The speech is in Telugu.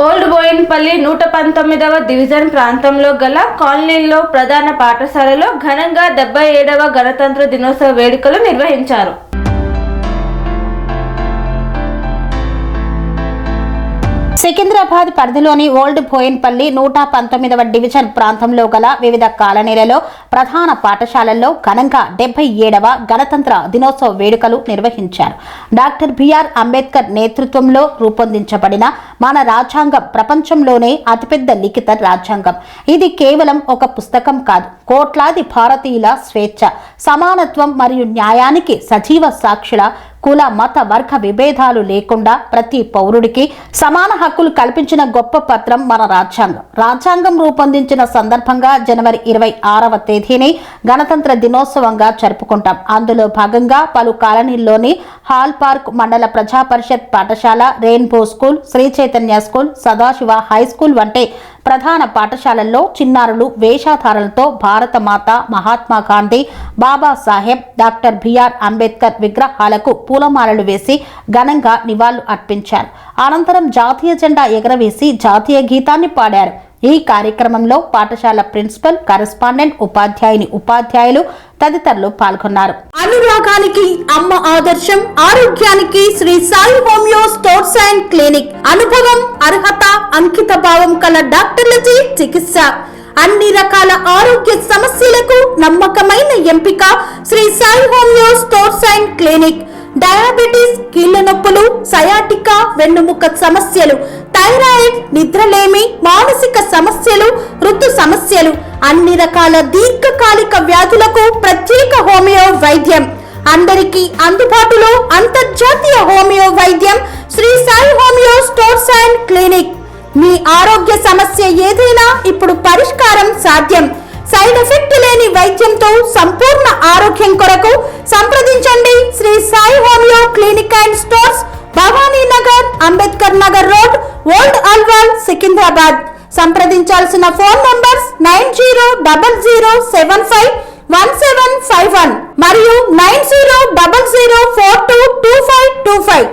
ఓల్డ్ బోయిన్పల్లి 119వ డివిజన్ ప్రాంతంలో గల కాలనీల్లో ప్రధాన పాఠశాలలో ఘనంగా 77వ గణతంత్ర దినోత్సవ వేడుకలు నిర్వహించారు. సికింద్రాబాద్ పరిధిలోని ఓల్డ్ బోయిన్పల్లి 119వ డివిజన్ ప్రాంతంలో గల వివిధ కాలనీలలో ప్రధాన పాఠశాలల్లో ఘనంగా 77వ గణతంత్ర దినోత్సవ వేడుకలు నిర్వహించారు. డాక్టర్ బిఆర్ అంబేద్కర్ నేతృత్వంలో రూపొందించబడిన మన రాజ్యాంగం ప్రపంచంలోనే అతిపెద్ద లిఖిత రాజ్యాంగం. ఇది కేవలం ఒక పుస్తకం కాదు, కోట్లాది భారతీయుల స్వేచ్ఛ, సమానత్వం మరియు న్యాయానికి సజీవ సాక్షుల, కుల మత వర్గ విభేదాలు లేకుండా ప్రతి పౌరుడికి సమాన హక్కులు కల్పించిన గొప్ప పత్రం మన రాజ్యాంగం. రాజ్యాంగం రూపొందించిన సందర్భంగా జనవరి 26వ తేదీని గణతంత్ర దినోత్సవంగా జరుపుకుంటాం. అందులో భాగంగా పలు కాలనీల్లోని హాల్ పార్క్, మండల ప్రజా పరిషత్ పాఠశాల, rainbow school, Sri Chaitanya school, Sadashiva high school వంటి ప్రధాన పాఠశాలల్లో చిన్నారులు వేషధారణలతో భారత మాత, మహాత్మా గాంధీ, బాబాసాహెబ్, డాక్టర్ బిఆర్ అంబేద్కర్ విగ్రహాలకు పూలమాలలు వేసి ఘనంగా నివాళులు అర్పించారు. అనంతరం జాతీయ జెండా ఎగరవేసి జాతీయ గీతాన్ని పాడారు. ఈ కార్యక్రమంలో పాఠశాల ప్రిన్సిపల్, కరెస్పాండెంట్, ఉపాధ్యాయులు తదితరులు పాల్గొన్నారు. అనురాగానికి అమ్మ ఆదర్శం, ఆరోగ్యానికి Sri Sai homeo stores and clinic. అనుభవం, అర్హత, అంకిత భావం కల డాక్టర్లచే చికిత్స. అన్ని రకాల ఆరోగ్య సమస్యలకు నమ్మకమైన ఎంపిక Sri Sai homeo stores and clinic. Diabetes, కీళ్ల నొప్పులు, సయాటికా, వెన్నుముక్క సమస్యలు, థైరాయిడ్, నిద్రలేమి, మానసిక సమస్యలు, ఋతు సమస్యలు, అన్ని రకాల దీర్ఘకాలిక వ్యాధులకు ప్రత్యేక హోమియో వైద్యం. అందరికీ అందుబాటులో అంతర్జాతీయ హోమియో వైద్యం Sri Sai homeo stores and clinic. మీ ఆరోగ్య సమస్య ఏదైనా ఇప్పుడు పరిష్కారం సాధ్యం. సైడ్ ఎఫెక్ట్ లేని వైద్యంతో సంపూర్ణ ఆరోగ్యం కొరకు సంప్రదించండి Sri Sai homeo clinic and stores, Bhavani Nagar, Ambedkar Nagar road, old Alwal, Secunderabad. సంప్రదించాల్సిన ఫోన్ నంబర్స్ 9000751751 మరియు 9000422525.